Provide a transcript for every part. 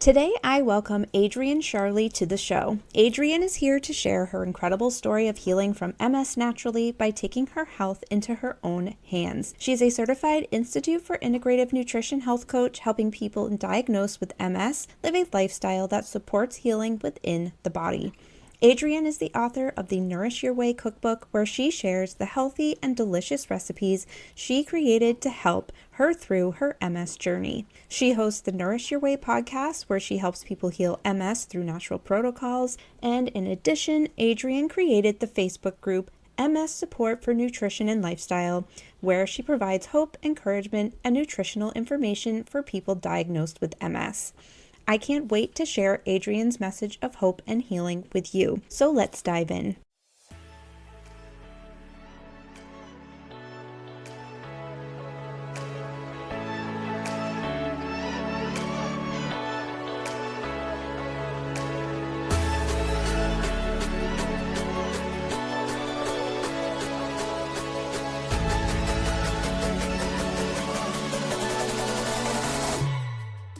Today, I welcome Adrienne Scharli to the show. Adrienne is here to share her incredible story of healing from MS naturally by taking her health into her own hands. She is a certified Institute for Integrative Nutrition health coach, helping people diagnosed with MS live a lifestyle that supports healing within the body. Adrienne is the author of the Nourish Your Way cookbook, where she shares the healthy and delicious recipes she created to help her through her MS journey. She hosts the Nourish Your Way podcast, where she helps people heal MS through natural protocols. And in addition, Adrienne created the Facebook group MS Support for Nutrition and Lifestyle, where she provides hope, encouragement, and nutritional information for people diagnosed with MS. I can't wait to share Adrienne's message of hope and healing with you. So let's dive in.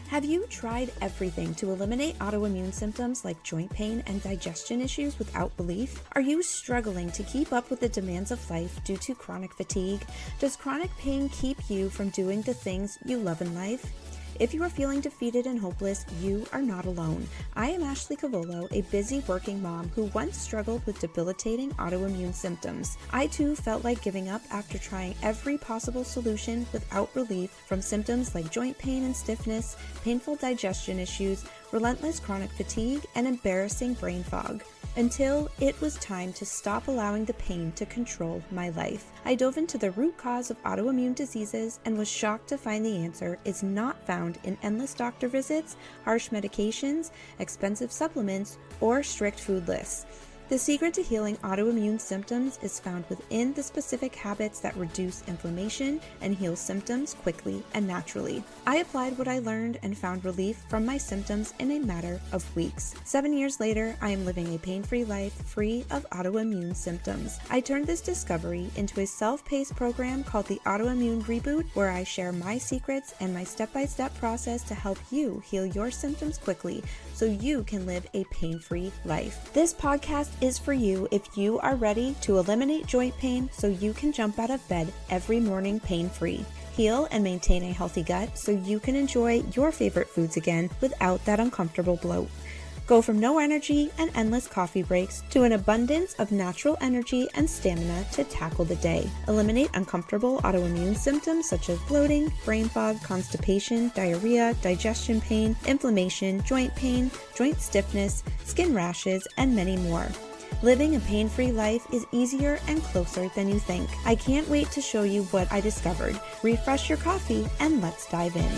Have you tried everything to eliminate autoimmune symptoms like joint pain and digestion issues without relief? Are you struggling to keep up with the demands of life due to chronic fatigue? Does chronic pain keep you from doing the things you love in life? If you are feeling defeated and hopeless, you are not alone. I am Ashley Cavolo, a busy working mom who once struggled with debilitating autoimmune symptoms. I too felt like giving up after trying every possible solution without relief from symptoms like joint pain and stiffness, painful digestion issues, relentless chronic fatigue, and embarrassing brain fog, until it was time to stop allowing the pain to control my life. I dove into the root cause of autoimmune diseases and was shocked to find the answer is not found in endless doctor visits, harsh medications, expensive supplements, or strict food lists. The secret to healing autoimmune symptoms is found within the specific habits that reduce inflammation and heal symptoms quickly and naturally. I applied what I learned and found relief from my symptoms in a matter of weeks. 7 years later, I am living a pain-free life free of autoimmune symptoms. I turned this discovery into a self-paced program called the Autoimmune Reboot, where I share my secrets and my step-by-step process to help you heal your symptoms quickly so you can live a pain-free life. This podcast is for you if you are ready to eliminate joint pain so you can jump out of bed every morning pain-free. Heal and maintain a healthy gut so you can enjoy your favorite foods again without that uncomfortable bloat. Go from no energy and endless coffee breaks to an abundance of natural energy and stamina to tackle the day. Eliminate uncomfortable autoimmune symptoms such as bloating, brain fog, constipation, diarrhea, digestion pain, inflammation, joint stiffness, skin rashes, and many more. Living a pain-free life is easier and closer than you think. I can't wait to show you what I discovered. Refresh your coffee and let's dive in.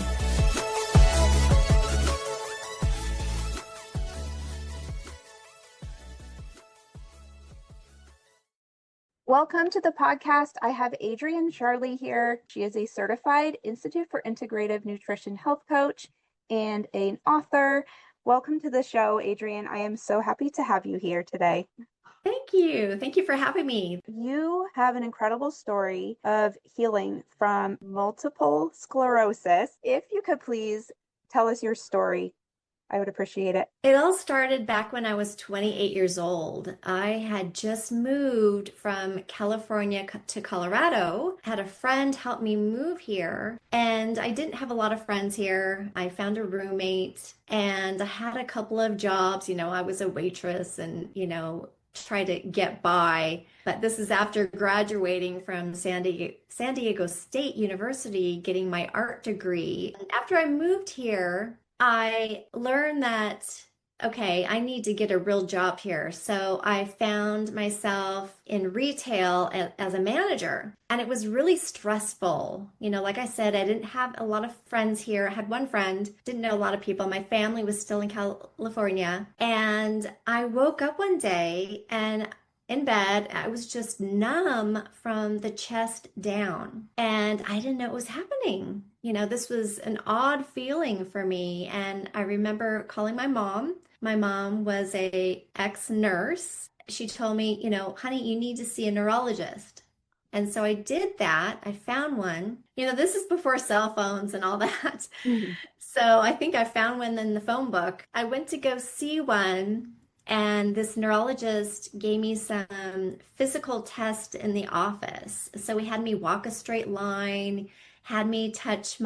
Welcome to the podcast. I have Adrienne Scharli here. She is a certified Institute for Integrative Nutrition health coach and an author. Welcome to the show, Adrienne. I am so happy to have you here today. Thank you. Thank you for having me. You have an incredible story of healing from multiple sclerosis. If you could please tell us your story, I would appreciate it. It all started back when I was 28 years old. I had just moved from California to Colorado, had a friend help me move here, and I didn't have a lot of friends here. I found a roommate and I had a couple of jobs. I was a waitress and, try to get by. But this is after graduating from San Diego State University, getting my art degree. And after I moved here, I learned that, okay, I need to get a real job here. So I found myself in retail as a manager, and it was really stressful. Like I said, I didn't have a lot of friends here. I had one friend, didn't know a lot of people. My family was still in California. And I woke up one day and in bed, I was just numb from the chest down, and I didn't know it was happening. This was an odd feeling for me. And I remember calling my mom. My mom was a ex-nurse. She told me, honey, you need to see a neurologist. And so I did that. I found one. This is before cell phones and all that. Mhm. So I think I found one in the phone book. I went to go see one, and this neurologist gave me some physical tests in the office. So he had me walk a straight line, had me touch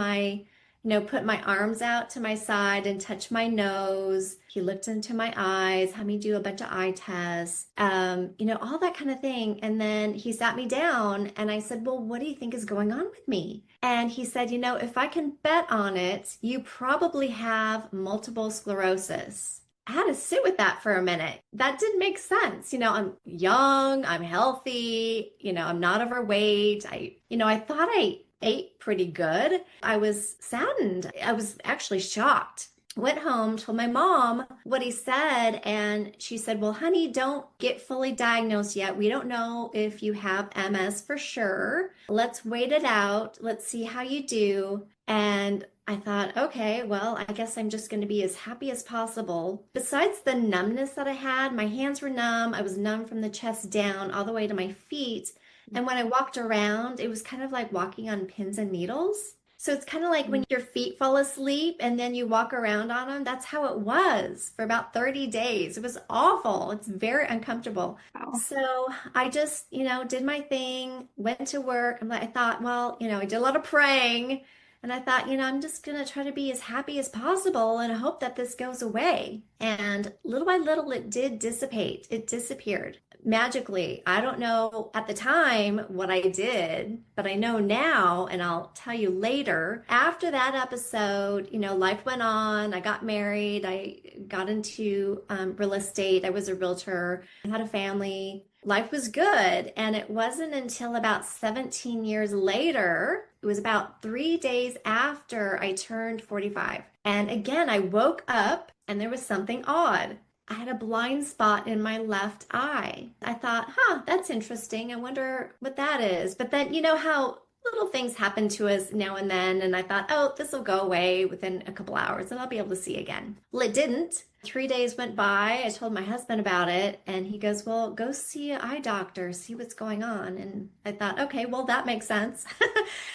put my arms out to my side and touch my nose. He looked into my eyes, had me do a bunch of eye tests, all that kind of thing. And then he sat me down and I said, well, what do you think is going on with me? And he said, if I can bet on it, you probably have multiple sclerosis. I had to sit with that for a minute. That didn't make sense. I'm young, I'm healthy, I'm not overweight. I thought I ate pretty good. I was saddened. I was actually shocked. Went home, told my mom what he said, and she said, well, honey, don't get fully diagnosed yet. We don't know if you have MS for sure. Let's wait it out. Let's see how you do. And I thought, okay, well, I guess I'm just going to be as happy as possible. Besides the numbness that I had, my hands were numb. I was numb from the chest down all the way to my feet. And when I walked around, it was kind of like walking on pins and needles. So it's kind of like when your feet fall asleep and then you walk around on them. That's how it was for about 30 days. It was awful. It's very uncomfortable. Wow. So I just, did my thing, went to work. I thought, well, I did a lot of praying. And I thought, I'm just going to try to be as happy as possible and hope that this goes away. And little by little, it did dissipate. It disappeared magically. I don't know at the time what I did, but I know now, and I'll tell you later. After that episode, life went on. I got married. I got into real estate. I was a realtor. I had a family. Life was good. And it wasn't until about 17 years later, it was about 3 days after I turned 45. And again, I woke up and there was something odd. I had a blind spot in my left eye. I thought, that's interesting. I wonder what that is. But then, you know how little things happen to us now and then. And I thought, oh, this will go away within a couple hours and I'll be able to see again. Well, it didn't. 3 days went by. I told my husband about it and he goes, well, go see an eye doctor, see what's going on. And I thought, okay, well, that makes sense.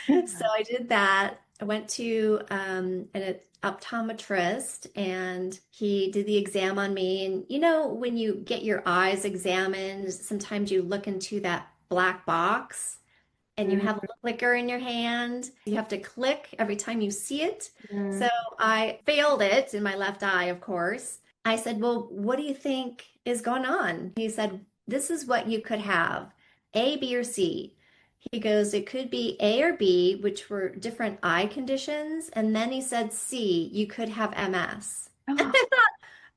So I did that. I went to an optometrist and he did the exam on me. And when you get your eyes examined, sometimes you look into that black box and you have a clicker in your hand. You have to click every time you see it. Mm. So I failed it in my left eye, of course. I said, well, what do you think is going on? He said, this is what you could have, A, B, or C. He goes, it could be A or B, which were different eye conditions. And then he said, C, you could have MS. And Oh, I thought,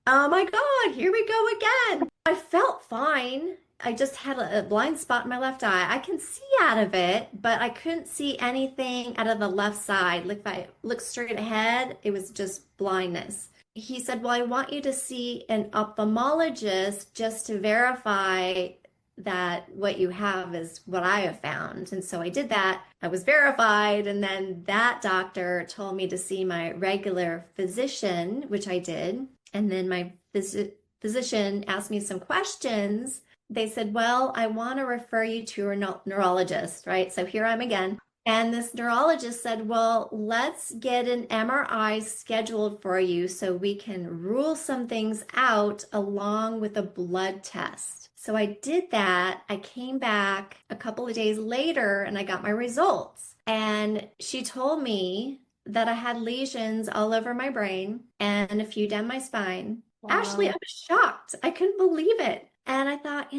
oh my God, here we go again. I felt fine. I just had a blind spot in my left eye. I can see out of it, but I couldn't see anything out of the left side. Like if I looked straight ahead, it was just blindness. He said, well, I want you to see an ophthalmologist just to verify that what you have is what I have found. And so I did that. I was verified. And then that doctor told me to see my regular physician, which I did. And then my physician asked me some questions. They said, well, I want to refer you to a neurologist, right? So here I'm again. And this neurologist said, well, let's get an MRI scheduled for you so we can rule some things out along with a blood test. So I did that. I came back a couple of days later and I got my results. And she told me that I had lesions all over my brain and a few down my spine. Actually, I wow. was shocked. I couldn't believe it. And I thought,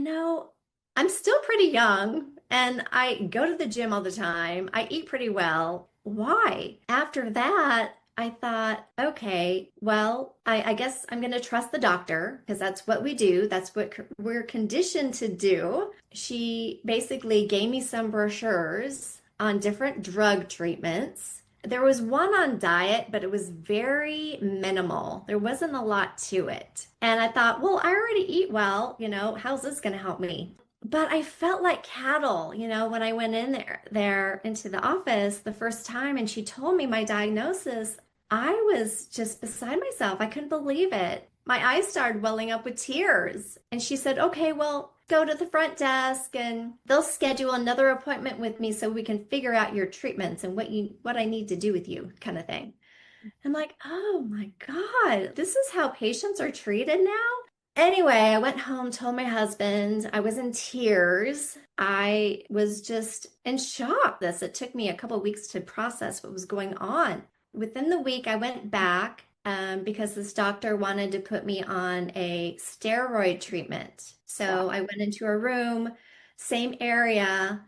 I'm still pretty young and I go to the gym all the time. I eat pretty well. Why? After that, I thought, okay, well, I guess I'm going to trust the doctor because that's what we do. That's what we're conditioned to do. She basically gave me some brochures on different drug treatments. There was one on diet, but it was very minimal. There wasn't a lot to it. And I thought, well, I already eat well, how's this going to help me? But I felt like cattle, when I went in there into the office the first time and she told me my diagnosis, I was just beside myself. I couldn't believe it. my eyes started welling up with tears. And she said, okay, well, go to the front desk and they'll schedule another appointment with me so we can figure out your treatments and what I need to do with you, kind of thing. I'm like, oh my God, this is how patients are treated now? Anyway, I went home, told my husband, I was in tears. I was just in shock. It took me a couple of weeks to process what was going on. Within the week, I went back because this doctor wanted to put me on a steroid treatment. So Wow. I went into a room, same area,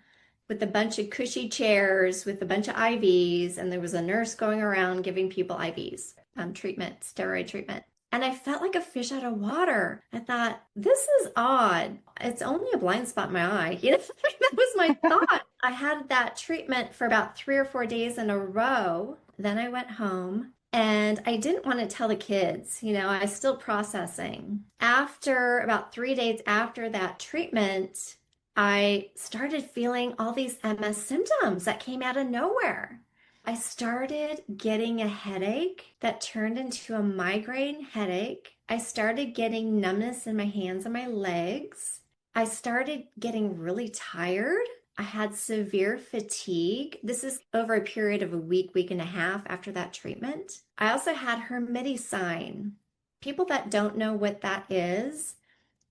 with a bunch of cushy chairs with a bunch of IVs, and there was a nurse going around giving people IVs, treatment, steroid treatment. And I felt like a fish out of water. I thought, this is odd. It's only a blind spot in my eye. That was my thought. I had that treatment for about 3 or 4 days in a row. Then I went home and I didn't want to tell the kids, I was still processing. After about 3 days after that treatment, I started feeling all these MS symptoms that came out of nowhere. I started getting a headache that turned into a migraine headache. I started getting numbness in my hands and my legs. I started getting really tired. I had severe fatigue. This is over a period of a week, week and a half after that treatment. I also had Hermitsine. People that don't know what that is,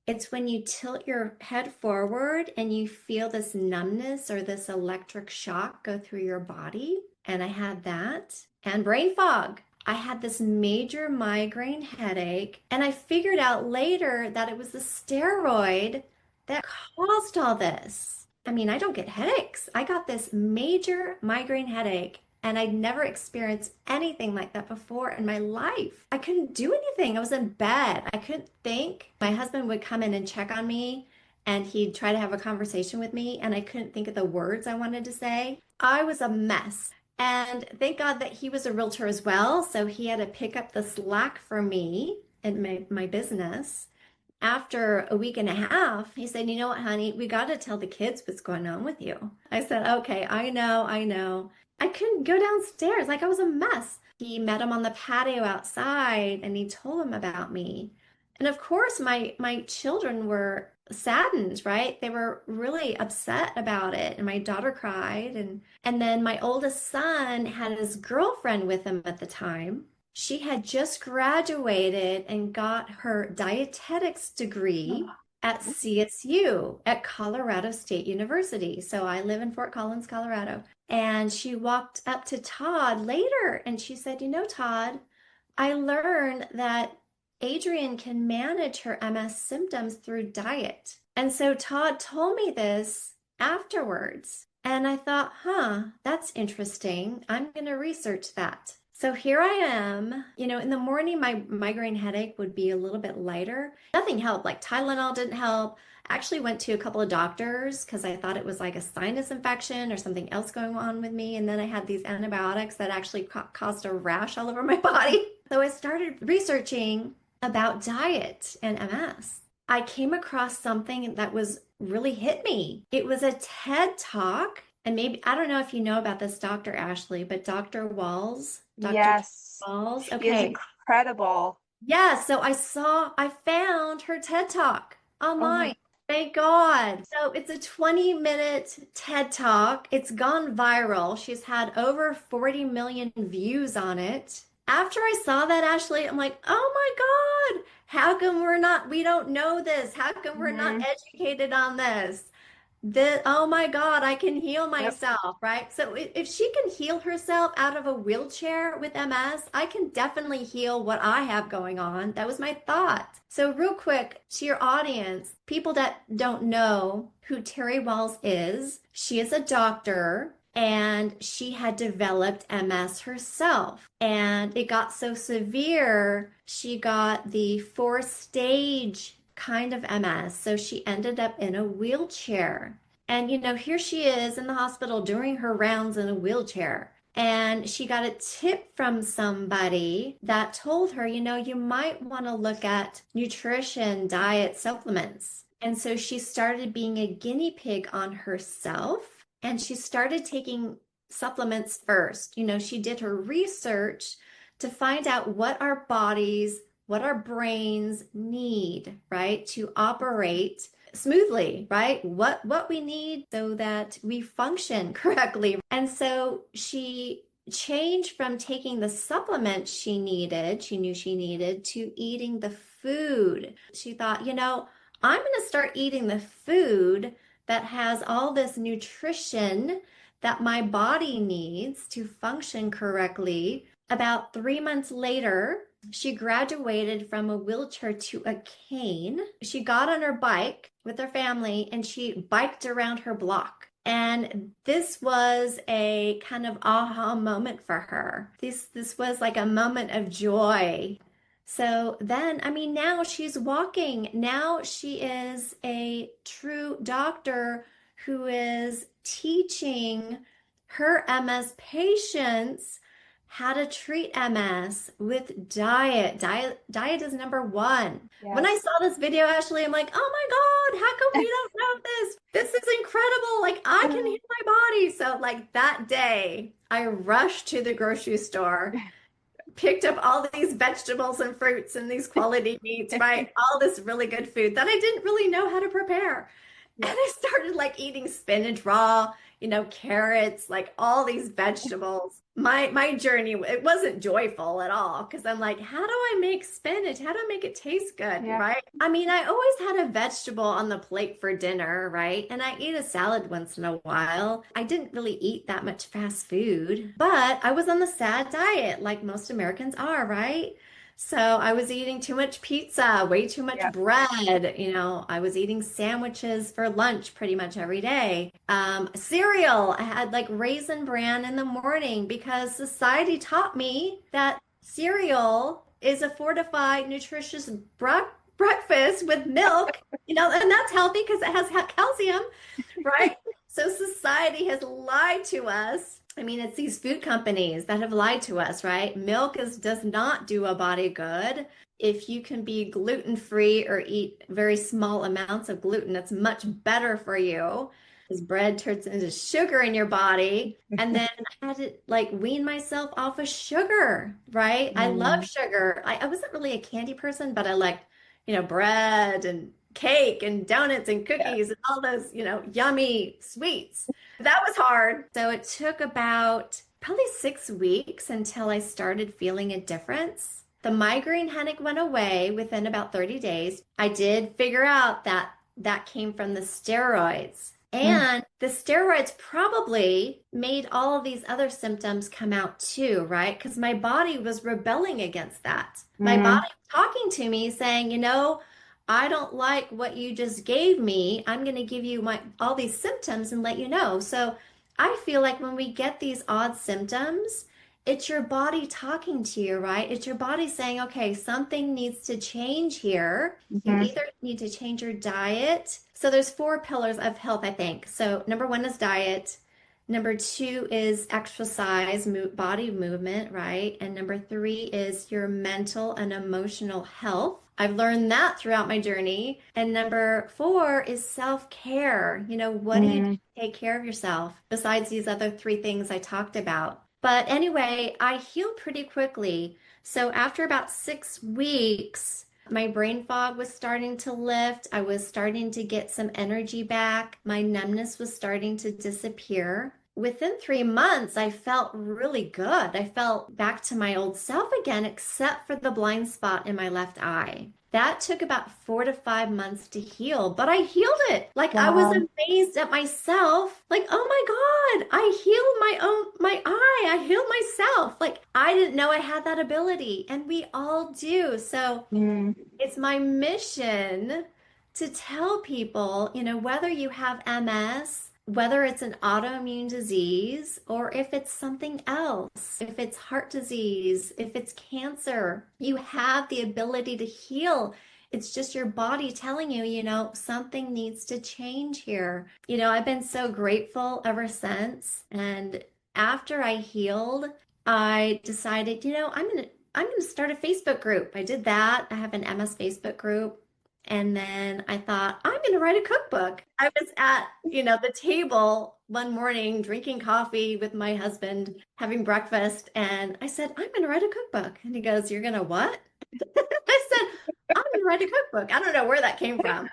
it's when you tilt your head forward and you feel this numbness or this electric shock go through your body. And I had that. And brain fog. I had this major migraine headache. And I figured out later that it was the steroid that caused all this. I mean, I don't get headaches. I got this major migraine headache. And I'd never experienced anything like that before in my life. I couldn't do anything. I was in bed. I couldn't think. My husband would come in and check on me, and he'd try to have a conversation with me, and I couldn't think of the words I wanted to say. I was a mess. And thank God that he was a realtor as well. So he had to pick up the slack for me in my business. After a week and a half, he said, you know what, honey, we got to tell the kids what's going on with you. I said, okay, I know, I know. I couldn't go downstairs. Like I was a mess. He met him on the patio outside and he told him about me. And of course, my children were saddened, right? They were really upset about it. And my daughter cried. And then my oldest son had his girlfriend with him at the time. She had just graduated and got her dietetics degree at CSU, at Colorado State University. So I live in Fort Collins, Colorado. And she walked up to Todd later and she said, Todd, I learned that Adrienne can manage her MS symptoms through diet. And so Todd told me this afterwards. And I thought, that's interesting. I'm going to research that. So here I am, in the morning, my migraine headache would be a little bit lighter. Nothing helped, like Tylenol didn't help. I actually went to a couple of doctors because I thought it was like a sinus infection or something else going on with me. And then I had these antibiotics that actually caused a rash all over my body. So I started researching about diet and MS. I came across something that was really hit me. It was a TED Talk. And maybe, I don't know if you know about this Dr. Ashley, but Dr. Walls, Dr. Yes, Walls. she is Okay. incredible. Yeah. So I found her TED Talk Oh my, online. Thank God. So it's a 20-minute TED Talk. It's gone viral. She's had over 40 million views on it. After I saw that, Ashley, I'm like, oh my God, how come we don't know this? How come we're not mhm. educated on this? Oh my God, I can heal Yep. myself, right? So if she can heal herself out of a wheelchair with MS, I can definitely heal what I have going on. That was my thought. So real quick to your audience, people that don't know who Terry Walls is, she is a doctor and she had developed MS herself. And it got so severe, she got the fourth stage kind of MS. So she ended up in a wheelchair. And, here she is in the hospital doing her rounds in a wheelchair. And she got a tip from somebody that told her, you might want to look at nutrition, diet, supplements. And so she started being a guinea pig on herself and she started taking supplements first. She did her research to find out what our bodies what our brains need, right, to operate smoothly, right? What we need so that we function correctly. And so she changed from taking the supplements she knew she needed, to eating the food. She thought, I'm going to start eating the food that has all this nutrition that my body needs to function correctly. About 3 months later, she graduated from a wheelchair to a cane. She got on her bike with her family and she biked around her block. And this was a kind of aha moment for her. This was like a moment of joy. So then, I mean, now she's walking. Now she is a true doctor who is teaching her MS patients how to treat MS with diet. Diet is number one. When I Yes. saw this video, Ashley, I'm like, oh my God, how come we don't know this? This is incredible. Like, I can heal my body. So, like, that day, I rushed to the grocery store, picked up all these vegetables and fruits and these quality meats, right? All this really good food that I didn't really know how to prepare. And Yeah. I started like eating spinach raw, carrots, like all these vegetables. My journey, it wasn't joyful at all because I'm like, how do I make spinach? How do I make it taste good, Yeah. right? I mean, I always had a vegetable on the plate for dinner, right? And I eat a salad once in a while. I didn't really eat that much fast food, but I was on the sad diet like most Americans are, right? So I was eating too much pizza, way too much Yeah. bread. I was eating sandwiches for lunch pretty much every day. Cereal, I had like Raisin Bran in the morning because society taught me that cereal is a fortified, nutritious breakfast with milk, and that's healthy because it has calcium, right? So society has lied to us. I mean, it's these food companies that have lied to us, right? Milk does not do a body good. If you can be gluten free or eat very small amounts of gluten, it's much better for you. Because bread turns into sugar in your body. And then I had to like wean myself off of sugar, right? I love Mm, sugar. I wasn't really a candy person, but I liked, bread and cake and donuts and yeah. cookies and all those, yummy sweets. That was hard. So it took about probably 6 weeks until I started feeling a difference. The migraine headache went away within about 30 days. I did figure out that that came from the steroids. Mm, And the steroids probably made all of these other symptoms come out too, right? Because my body was rebelling against that. My body mm, was talking to me saying, I don't like what you just gave me. I'm going to give you my all these symptoms and let you know. So I feel like when we get these odd symptoms, it's your body talking to you, right? It's your body saying, okay, something needs to change here. You mhm, either need to change your diet. So there's four pillars of health, I think. So number one is diet. Number two is exercise, body movement, right? And number three is your mental and emotional health. I've learned that throughout my journey. And number four is self-care. What do you do mm. to take care of yourself besides these other three things I talked about? But anyway, I healed pretty quickly. So after about 6 weeks, my brain fog was starting to lift. I was starting to get some energy back. My numbness was starting to disappear. Within 3 months, I felt really good. I felt back to my old self again, except for the blind spot in my left eye. That took about 4 to 5 months to heal, but I healed it. Like I was Wow. amazed at myself. Like, oh my God, I healed my eye. I healed myself. Like I didn't know I had that ability, and we all do. So Mm, it's my mission to tell people, whether you have MS, whether it's an autoimmune disease, or if it's something else, if it's heart disease, if it's cancer, you have the ability to heal. It's just your body telling you, something needs to change here. I've been so grateful ever since. And after I healed, I decided, I'm going to start a Facebook group. I did that. I have an MS Facebook group. And then I thought, I'm going to write a cookbook. I was at, the table one morning drinking coffee with my husband, having breakfast, and I said, I'm going to write a cookbook. And he goes, You're going to what? I said, I'm going to write a cookbook. I don't know where that came from.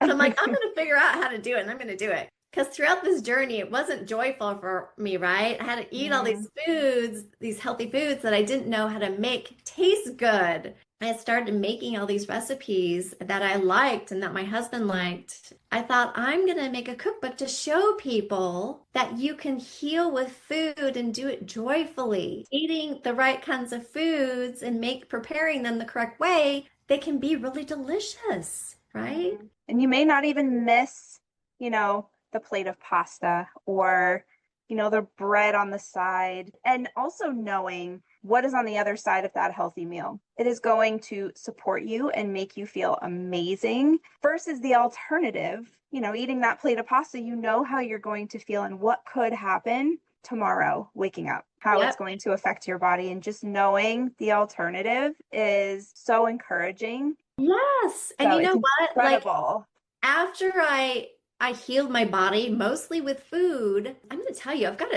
So I'm like, I'm going to figure out how to do it and I'm going to do it. Because throughout this journey, it wasn't joyful for me, right? I had to eat all these Mm. foods, these healthy foods that I didn't know how to make taste good. I started making all these recipes that I liked and that my husband liked. I thought, I'm going to make a cookbook to show people that you can heal with food and do it joyfully. Eating the right kinds of foods and preparing them the correct way, they can be really delicious, right? Mhm. And you may not even miss, the plate of pasta or, the bread on the side. And also knowing what is on the other side of that healthy meal. It is going to support you and make you feel amazing versus the alternative, eating that plate of pasta, how you're going to feel and what could happen tomorrow waking up, how it's Yep. going to affect your body. And just knowing the alternative is so encouraging. Yes. And So you it's know what? Like incredible. after I healed my body mostly with food, I'm going to tell you, I've got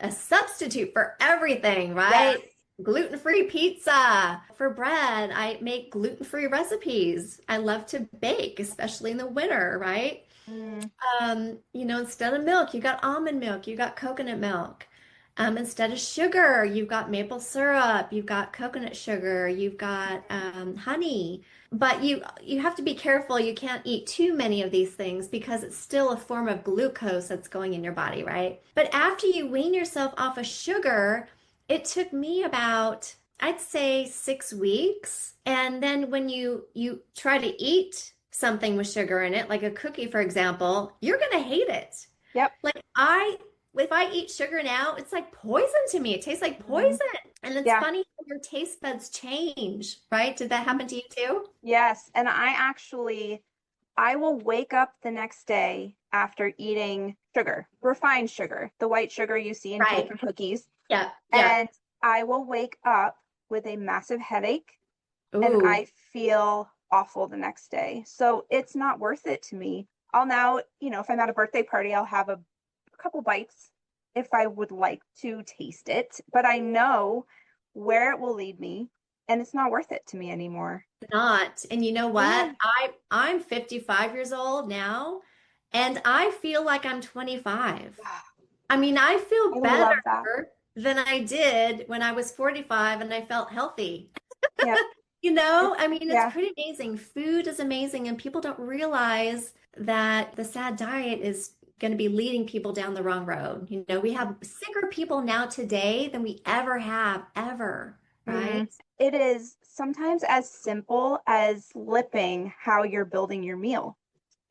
a substitute for everything, Yes. right? Gluten-free pizza. For bread, I make gluten-free recipes. I love to bake, especially in the winter, right? Mm, Instead of milk, you got almond milk, you got coconut milk. Instead of sugar, you've got maple syrup, you've got coconut sugar, you've got honey. But you have to be careful. You can't eat too many of these things because it's still a form of glucose that's going in your body, right? But after you wean yourself off of sugar, it took me about, I'd say 6 weeks. And then when you try to eat something with sugar in it, like a cookie, for example, you're gonna hate it. yep. Like if I eat sugar now, it's like poison to me. It tastes like Mm, poison. And it's yeah. funny how your taste buds change, right? Did that happen to you too? Yes. And I will wake up the next day after eating sugar, refined sugar, the white sugar you see in cake Right. and cookies. Yeah. Yeah. And I will wake up with a massive headache and Ooh. I feel awful the next day. So it's not worth it to me. I'll now, if I'm at a birthday party, I'll have a couple bites if I would like to taste it, but I know where it will lead me and it's not worth it to me anymore. Not. And you know Yeah. what? I'm 55 years old now, and I feel like I'm 25. I mean, I I feel love that. better than I did when I was 45 and I felt healthy. Yep. It's, I mean, it's yeah. pretty amazing. Food is amazing, and people don't realize that the sad diet is going to be leading people down the wrong road. We have sicker people now today than we ever have, ever, right? Mm. It is sometimes as simple as flipping how you're building your meal.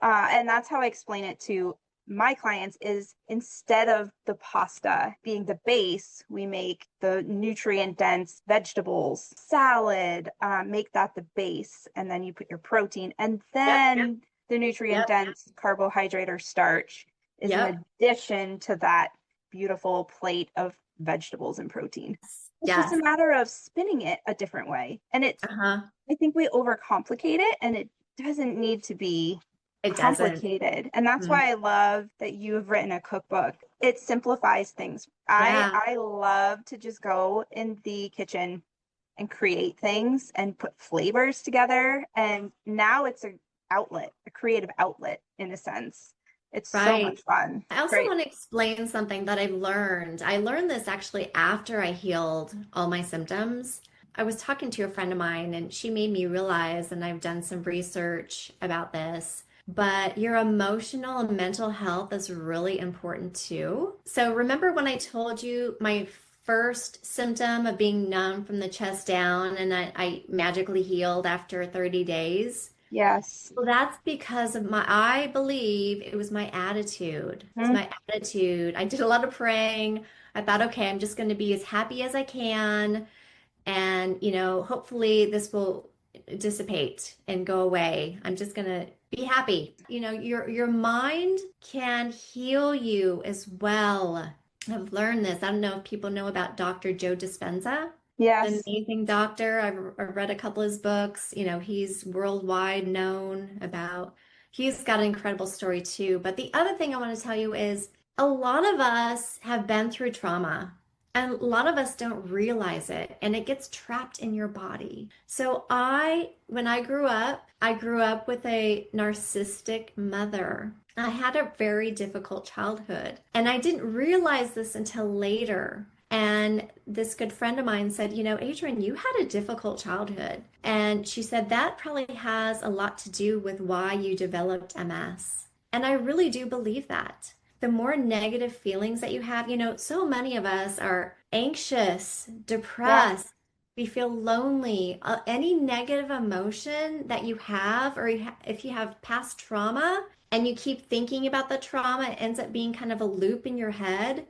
And that's how I explain it to my clients is instead of the pasta being the base, we make the nutrient dense vegetables, salad, make that the base, and then you put your protein, and Yep, then the nutrient yep, dense carbohydrate or starch is yep. an addition to that beautiful plate of vegetables and protein. It's just a Yes. matter of spinning it a different way. And Uh-huh. I think we overcomplicate it and it doesn't need to be It doesn't. complicated. And that's Mm. why I love that you've written a cookbook. It simplifies things. I Yeah. I love to just go in the kitchen and create things and put flavors together. And now it's a creative outlet in a sense. It's so Right. much fun. I also Great. want to explain something that I've learned. I learned this actually after I healed all my symptoms. I was talking to a friend of mine and she made me realize, and I've done some research about this, but your emotional and mental health is really important too. So remember when I told you my first symptom of being numb from the chest down and I magically healed after 30 days? Yes. Well, that's because of I believe it was my attitude. It's Mm, my attitude. I did a lot of praying. I thought, okay, I'm just going to be as happy as I can. And, hopefully this will dissipate and go away. I'm just going to be happy. Your mind can heal you as well. I've learned this. I don't know if people know about Dr. Joe Dispenza. An Yes. amazing doctor. I've read a couple of his books. He's worldwide known about. He's got an incredible story too. But the other thing I want to tell you is a lot of us have been through trauma, and a lot of us don't realize it, and it gets trapped in your body. So when I grew up with a narcissistic mother. I had a very difficult childhood, and I didn't realize this until later. And this good friend of mine said, Adrienne, you had a difficult childhood. And she said that probably has a lot to do with why you developed MS. And I really do believe that. The more negative feelings that you have, so many of us are anxious, Yes. depressed, we feel lonely. Any negative emotion that you have, or if you have past trauma and you keep thinking about the trauma, it ends up being kind of a loop in your head.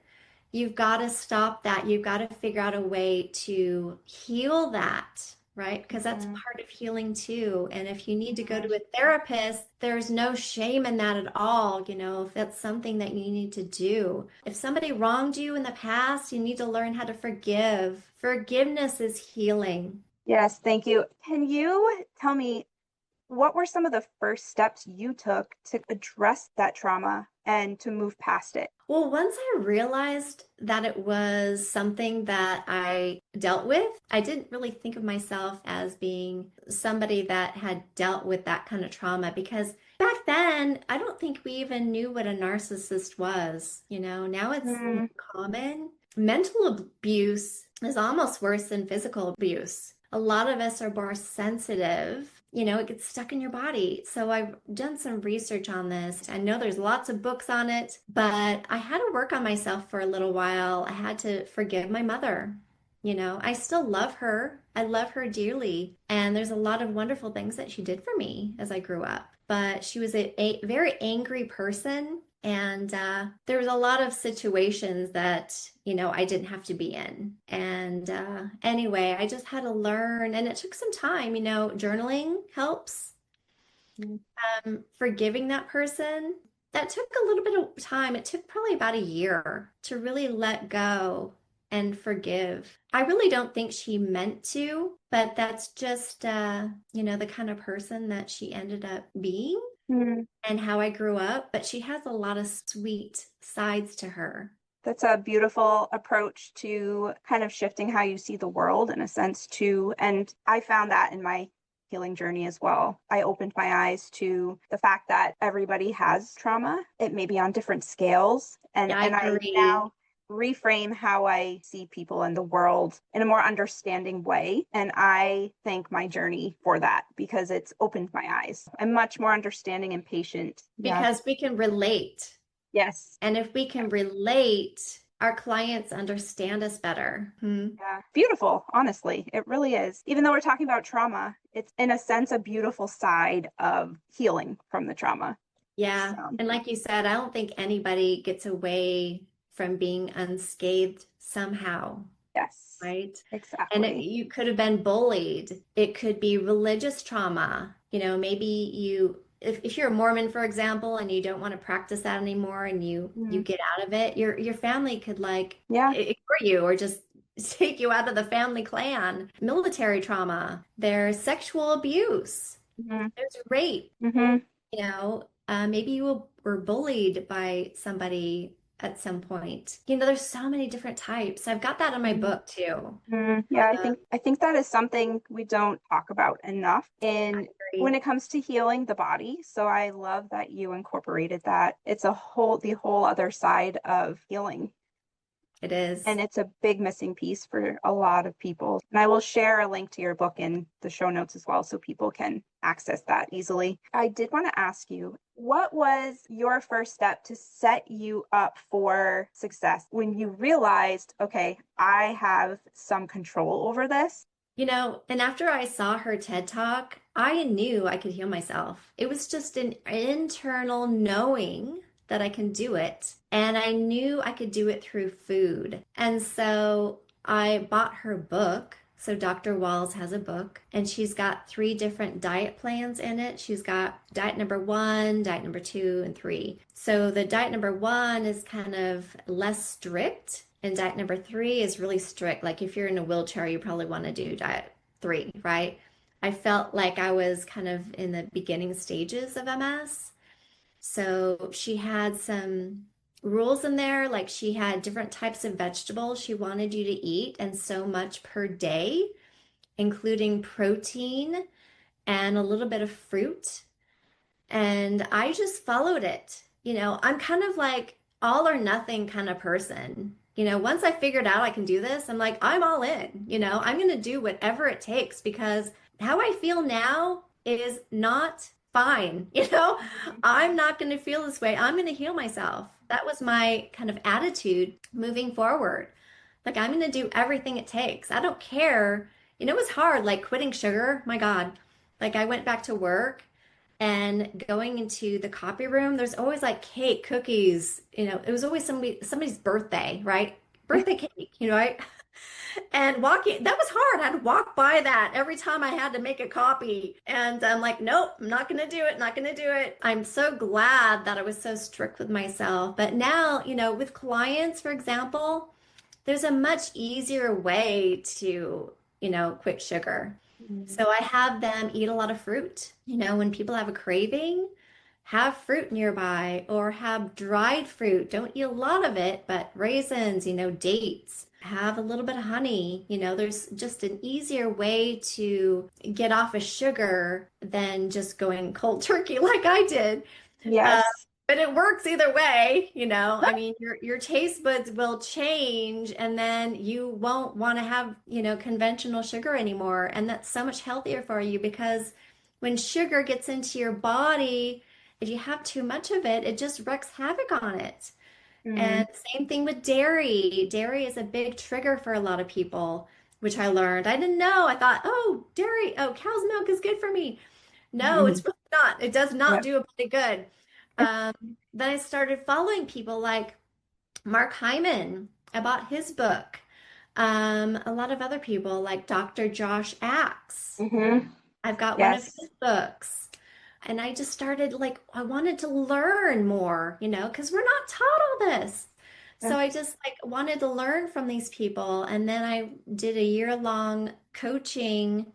You've got to stop that. You've got to figure out a way to heal that, right? Because that's Mhm. part of healing too. And if you need to go Mhm. to a therapist, there's no shame in that at all. If that's something that you need to do. If somebody wronged you in the past, you need to learn how to forgive. Forgiveness is healing. Yes, thank you. Can you tell me what were some of the first steps you took to address that trauma and to move past it? Well, once I realized that it was something that I dealt with, I didn't really think of myself as being somebody that had dealt with that kind of trauma because back then, I don't think we even knew what a narcissist was. Now it's more Mm, common. Mental abuse is almost worse than physical abuse. A lot of us are more sensitive. It gets stuck in your body. So I've done some research on this. I know there's lots of books on it, but I had to work on myself for a little while. I had to forgive my mother. I still love her. I love her dearly. And there's a lot of wonderful things that she did for me as I grew up. But she was a very angry person. And there was a lot of situations that, I didn't have to be in. And anyway, I just had to learn, and it took some time. Journaling helps. mm, Forgiving that person, that took a little bit of time. It took probably about a year to really let go and forgive. I really don't think she meant to, but that's just, the kind of person that she ended up being mm. and how I grew up. But she has a lot of sweet sides to her. That's a beautiful approach to kind of shifting how you see the world in a sense too. And I found that in my healing journey as well. I opened my eyes to the fact that everybody has trauma. It may be on different scales. And Yeah, I and I agree. now reframe how I see people in the world in a more understanding way. And I thank my journey for that because it's opened my eyes. I'm much more understanding and patient. Because Yes. we can relate. Yes. And if we can relate, our clients understand us better. Hmm. Yeah, beautiful, honestly. It really is. Even though we're talking about trauma, it's in a sense a beautiful side of healing from the trauma. Yeah. So, And like you said, I don't think anybody gets away from being unscathed somehow, yes, right? And exactly. you could have been bullied. It could be religious trauma. Maybe if you're a Mormon, for example, and you don't want to practice that anymore and you Mm, get out of it, your family could like yeah. ignore you or just take you out of the family clan. Military trauma. There's sexual abuse. Hmm. There's rape. Hmm. Maybe you were bullied by somebody at some point. There's so many different types. I've got that in my book too. Yeah, I Uh, think that is something we don't talk about enough in when Agree. it comes to healing the body. So I love that you incorporated that. It's the whole other side of healing. It is. And it's a big missing piece for a lot of people. And I will share a link to your book in the show notes as well so people can access that easily. I did want to ask you, what was your first step to set you up for success when you realized, okay, I have some control over this? And after I saw her TED Talk, I knew I could heal myself. It was just an internal knowing that I can do it. And I knew I could do it through food. And so I bought her book, So Dr. Walls has a book and she's got 3 different diet plans in it. She's got diet number 1, diet number 2, and 3. So the diet number 1 is kind of less strict, and diet number 3 is really strict. Like if you're in a wheelchair, you probably want to do diet 3, right? I felt like I was kind of in the beginning stages of MS. So she had some rules in there, like she had different types of vegetables she wanted you to eat and so much per day, including protein and a little bit of fruit. And I just followed it. I'm kind of like all or nothing kind of person. Once I figured out I can do this, I'm like, I'm all in. I'm going to do whatever it takes because how I feel now is not fine. I'm not going to feel this way. I'm going to heal myself. That was my kind of attitude moving forward. Like, I'm going to do everything it takes. I don't care. It was hard, like quitting sugar. My God. Like, I went back to work and going into the copy room, there's always like cake, cookies, it was always somebody's birthday, right? Birthday cake, right? And walking, that was hard. I had to walk by that every time I had to make a copy. And I'm like, nope, I'm not going to do it, not going to do it. I'm so glad that I was so strict with myself. But now, with clients, for example, there's a much easier way to, quit sugar. So I have them eat a lot of fruit. When people have a craving, have fruit nearby or have dried fruit. Don't eat a lot of it, but raisins, dates. Have a little bit of honey. There's just an easier way to get off of sugar than just going cold turkey like I did. Uh, Yes. but it works either way. I mean, your taste buds will change and then you won't want to have, conventional sugar anymore. And that's so much healthier for you because when sugar gets into your body, if you have too much of it, it just wreaks havoc on it. Mm. And same thing with dairy. Dairy is a big trigger for a lot of people, which I learned. I didn't know. I thought, oh, dairy, oh, cow's milk is good for me. No, Mhm. it's really not. It does not Yep. do a body good. Then I started following people like Mark Hyman. I bought his book. A lot of other people like Dr. Josh Axe. Hmm. I've got one of Yes. his books. And I just started like, I wanted to learn more, because we're not taught all this. Yeah. So I just like wanted to learn from these people. And then I did a year-long coaching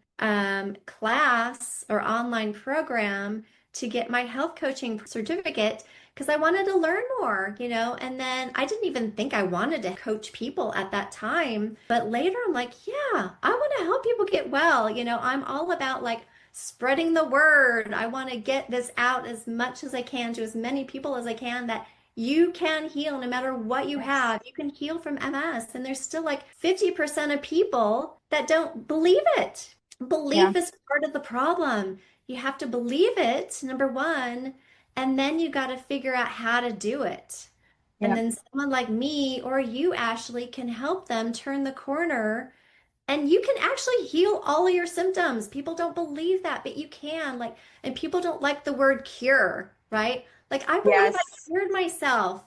class or online program to get my health coaching certificate because I wanted to learn more, and then I didn't even think I wanted to coach people at that time. But later I'm like, yeah, I want to help people get well. I'm all about like spreading the word. I want to get this out as much as I can to as many people as I can that you can heal no matter what you Yes. have. You can heal from MS. And there's still like 50% of people that don't believe it. Yeah. Belief is part of the problem. You have to believe it, number one, and then you got to figure out how to do it. And Yeah. then someone like me or you, Ashley, can help them turn the corner and you can actually heal all of your symptoms. People don't believe that, but you can. Like, and people don't like the word cure, right? Like, I believe I Yes. cured myself.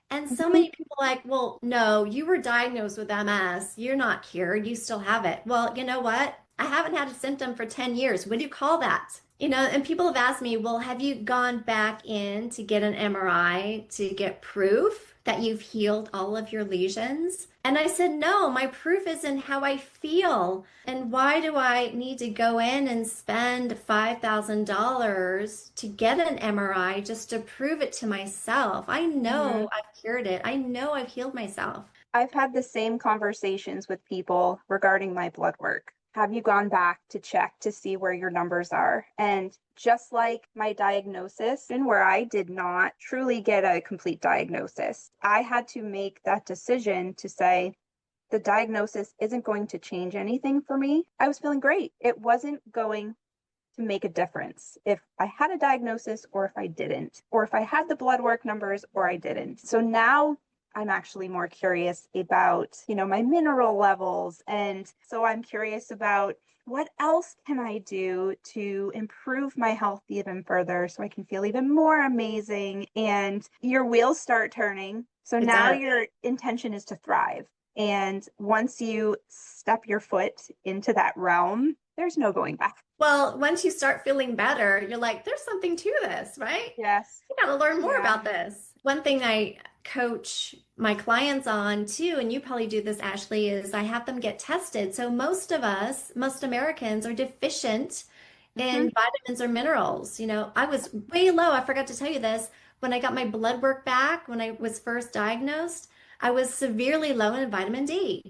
And so Hmm. many people are like, well, no, you were diagnosed with MS. You're not cured. You still have it. Well, you know what? I haven't had a symptom for 10 years. What do you call that? And people have asked me, well, have you gone back in to get an MRI to get proof that you've healed all of your lesions? And I said, no, my proof is in how I feel. And why do I need to go in and spend $5,000 to get an MRI just to prove it to myself? I Hmm. know I've cured it. I know I've healed myself. I've had the same conversations with people regarding my blood work. Have you gone back to check to see where your numbers are? And just like my diagnosis, and where I did not truly get a complete diagnosis, I had to make that decision to say, the diagnosis isn't going to change anything for me. I was feeling great. It wasn't going to make a difference if I had a diagnosis or if I didn't, or if I had the blood work numbers or I didn't. So now I'm actually more curious about, my mineral levels. And so I'm curious about what else can I do to improve my health even further so I can feel even more amazing. And your wheels start turning. So It now does. your intention is to thrive. And once you step your foot into that realm, there's no going back. Well, once you start feeling better, you're like, there's something to this, right? Yes. You got to learn more Yeah. about this. One thing I coach my clients on too, and you probably do this, Ashley, is I have them get tested. So most of us, most Americans are deficient Hmm. in vitamins or minerals. I was way low. I forgot to tell you this. When I got my blood work back, when I was first diagnosed, I was severely low in vitamin D.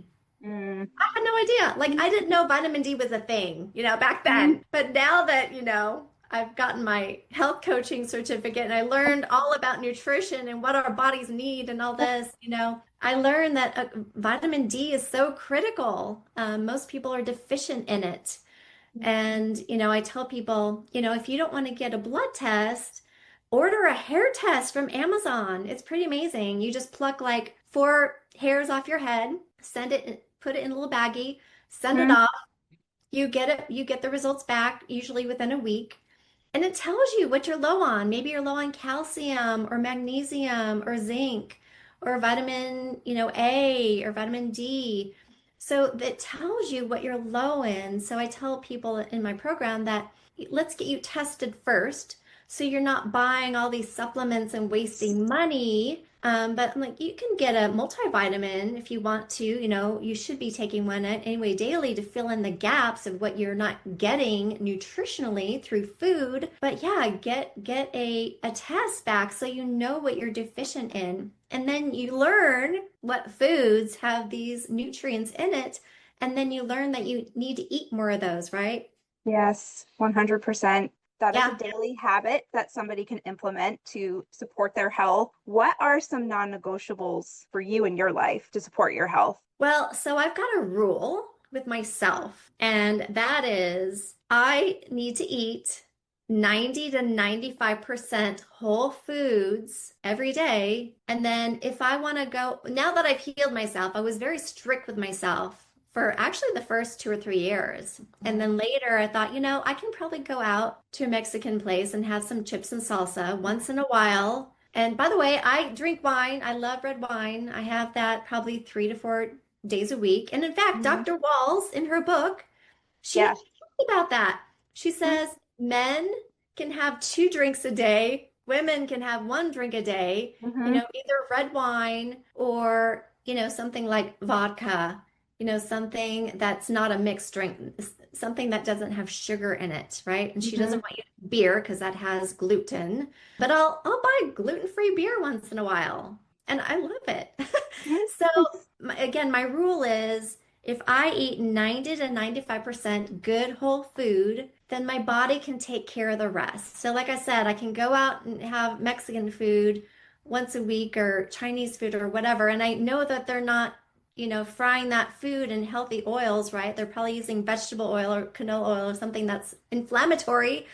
Mm. I had no idea. Like, I didn't know vitamin D was a thing, back Mhm. then. But now that, I've gotten my health coaching certificate and I learned all about nutrition and what our bodies need and all this, I learned that vitamin D is so critical. Most people are deficient in it. And, I tell people, if you don't want to get a blood test, order a hair test from Amazon. It's pretty amazing. You just pluck like 4 hairs off your head, send it, put it in a little baggie, send it Mhm. off. You get the results back usually within a week. And it tells you what you're low on. Maybe you're low on calcium or magnesium or zinc or vitamin, A or vitamin D. So it tells you what you're low in. So I tell people in my program that let's get you tested first. So you're not buying all these supplements and wasting money. But I'm like, you can get a multivitamin if you want to. You should be taking one anyway daily to fill in the gaps of what you're not getting nutritionally through food. But yeah, get a test back so you know what you're deficient in. And then you learn what foods have these nutrients in it. And then you learn that you need to eat more of those, right? Yes, 100%. That is a Yeah. daily habit that somebody can implement to support their health. What are some non-negotiables for you in your life to support your health? Well, so I've got a rule with myself, and that is I need to eat 90 to 95% whole foods every day. And then if I want to go, now that I've healed myself, I was very strict with myself for actually the first 2 or 3 years. And then later I thought, I can probably go out to a Mexican place and have some chips and salsa once in a while. And by the way, I drink wine. I love red wine. I have that probably 3 to 4 days a week. And in fact, Mhm. Dr. Walls in her book, she Yes. talks about that. She says men can have 2 drinks a day, women can have 1 drink a day, Mm-hmm. either red wine or, something like vodka, something that's not a mixed drink, something that doesn't have sugar in it, right? And she Mm-hmm. doesn't want you to beer because that has gluten. But I'll buy gluten-free beer once in a while, and I love it. So Yes. again, my rule is if I eat 90 to 95% good whole food, then my body can take care of the rest. So like I said, I can go out and have Mexican food once a week or Chinese food or whatever, and I know that they're not, frying that food in healthy oils, right? They're probably using vegetable oil or canola oil or something that's inflammatory.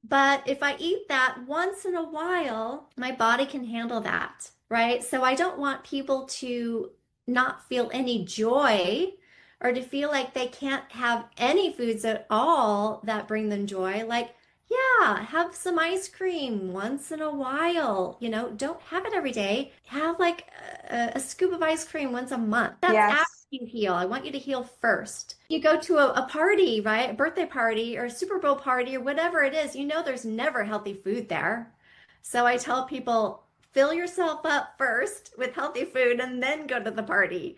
But if I eat that once in a while, my body can handle that, right? So I don't want people to not feel any joy or to feel like they can't have any foods at all that bring them joy. Like, yeah, have some ice cream once in a while. Don't have it every day. Have like a scoop of ice cream once a month. That's after Yes. you heal. I want you to heal first. You go to a party, right? A birthday party or a Super Bowl party or whatever it is, there's never healthy food there. So I tell people, fill yourself up first with healthy food and then go to the party.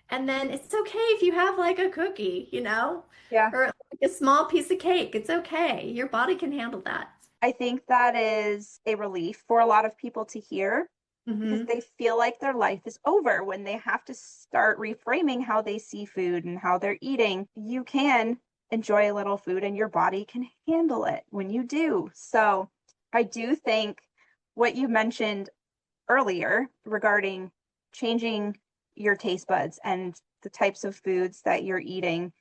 And then it's okay if you have like a cookie, Yeah. or like a small piece of cake. It's okay. Your body can handle that. I think that is a relief for a lot of people to hear because Hmm. they feel like their life is over when they have to start reframing how they see food and how they're eating. You can enjoy a little food and your body can handle it when you do. So I do think what you mentioned earlier regarding changing your taste buds and the types of foods that you're eating,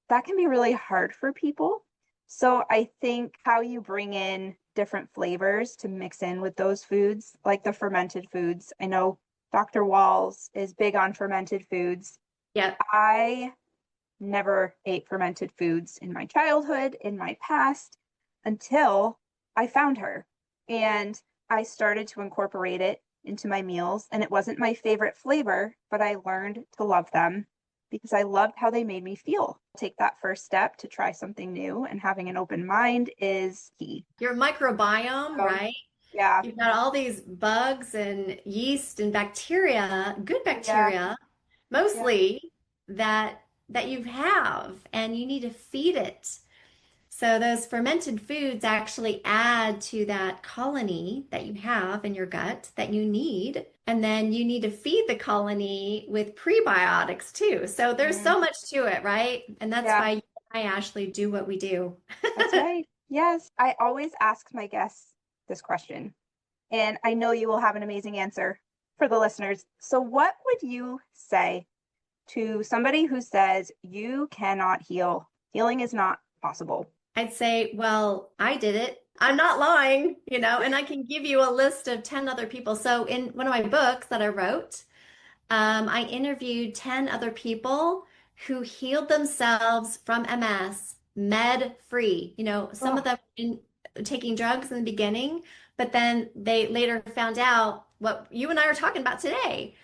that can be really hard for people. So I think how you bring in different flavors to mix in with those foods, like the fermented foods. I know Dr. Walls is big on fermented foods. Yep. I never ate fermented foods in my childhood, in my past, until I found her. And I started to incorporate it into my meals, and it wasn't my favorite flavor, but I learned to love them because I loved how they made me feel. Take that first step to try something new, and having an open mind is key. Your microbiome, So, right? yeah, You've got all these bugs and yeast and bacteria, good yeah, bacteria, yeah, mostly that you have, and you need to feed it. So those fermented foods actually add to that colony that you have in your gut that you need. And then you need to feed the colony with prebiotics too. So there's mm, so much to it, right? And that's yeah, why you and I, Ashley, do what we do. that's right. Yes, I always ask my guests this question, and I know you will have an amazing answer for the listeners. So, what would you say to somebody who says you cannot heal? Healing is not possible. I'd say, well, I did it. I'm not lying, and I can give you a list of 10 other people. So in one of my books that I wrote, I interviewed 10 other people who healed themselves from MS med free. Some of Oh, them in taking drugs in the beginning, but then they later found out what you and I are talking about today.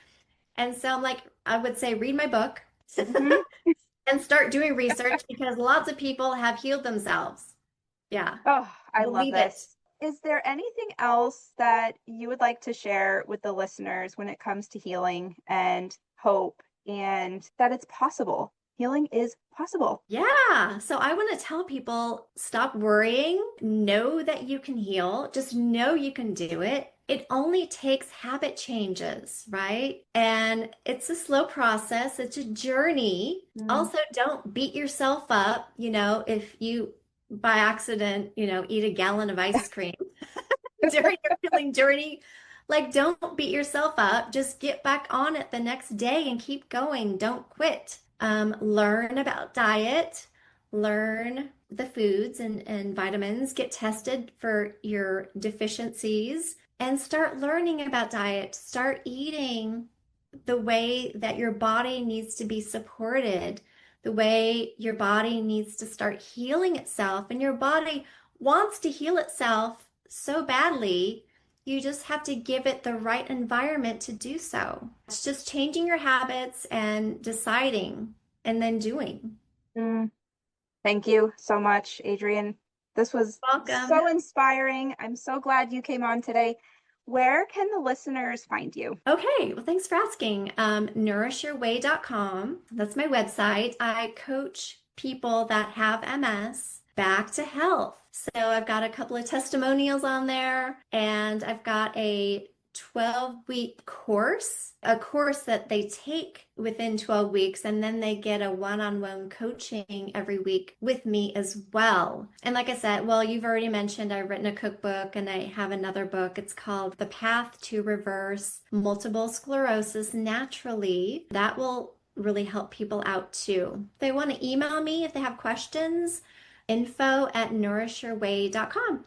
And so I'm like, I would say, read my book mhm. and start doing research because lots of people have healed themselves. Yeah, Oh, I love believe it. this. Is there anything else that you would like to share with the listeners when it comes to healing and hope and that it's possible? Healing is possible. Yeah. So I want to tell people stop worrying. Know that you can heal. Just know you can do it. It only takes habit changes, right? And it's a slow process, it's a journey. Mm. Also, don't beat yourself up, if you by accident, eat a gallon of ice cream during your healing journey. Like, don't beat yourself up. Just get back on it the next day and keep going. Don't quit. Learn about diet, learn the foods and vitamins, get tested for your deficiencies, and start learning about diet. Start eating the way that your body needs to be supported, the way your body needs to start healing itself. And your body wants to heal itself so badly. You just have to give it the right environment to do so. It's just changing your habits and deciding and then doing. Mm. Thank you so much, Adrienne. This was Welcome. so inspiring. I'm so glad you came on today. Where can the listeners find you? Okay, well, thanks for asking. Nourishyourway.com. That's my website. I coach people that have MS back to health. So I've got a couple of testimonials on there, and I've got a 12-week course, a course that they take within 12 weeks, and then they get a one-on-one coaching every week with me as well. And like I said, well, you've already mentioned I've written a cookbook and I have another book. It's called The Path to Reverse Multiple Sclerosis Naturally. That will really help people out too. If they want to email me if they have questions, info@nourishyourway.com.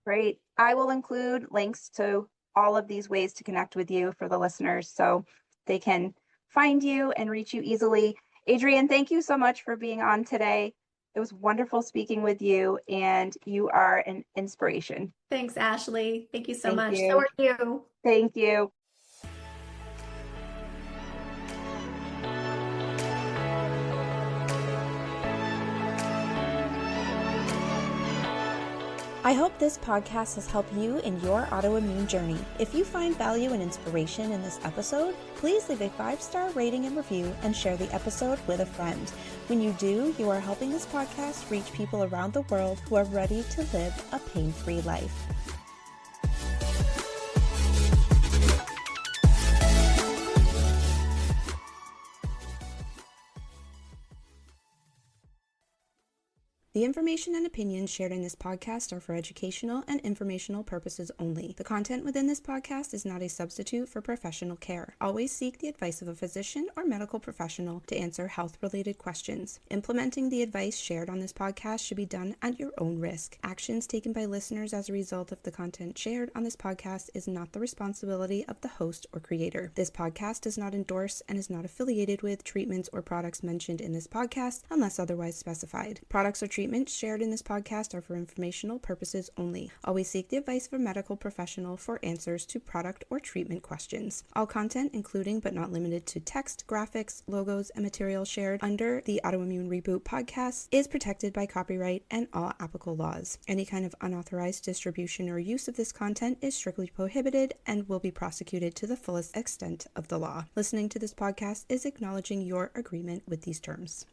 Great. I will include links to all of these ways to connect with you for the listeners so they can find you and reach you easily. Adrienne, thank you so much for being on today. It was wonderful speaking with you, and you are an inspiration. Thanks, Ashley. Thank you so Thank much. So you. are you. Thank you. I hope this podcast has helped you in your autoimmune journey. If you find value and inspiration in this episode, please leave a 5-star rating and review and share the episode with a friend. When you do, you are helping this podcast reach people around the world who are ready to live a pain-free life. The information and opinions shared in this podcast are for educational and informational purposes only. The content within this podcast is not a substitute for professional care. Always seek the advice of a physician or medical professional to answer health-related questions. Implementing the advice shared on this podcast should be done at your own risk. Actions taken by listeners as a result of the content shared on this podcast is not the responsibility of the host or creator. This podcast does not endorse and is not affiliated with treatments or products mentioned in this podcast unless otherwise specified. Products or treatments Statements shared in this podcast are for informational purposes only. Always seek the advice of a medical professional for answers to product or treatment questions. All content, including but not limited to text, graphics, logos, and material shared under the Autoimmune Reboot podcast, is protected by copyright and all applicable laws. Any kind of unauthorized distribution or use of this content is strictly prohibited and will be prosecuted to the fullest extent of the law. Listening to this podcast is acknowledging your agreement with these terms.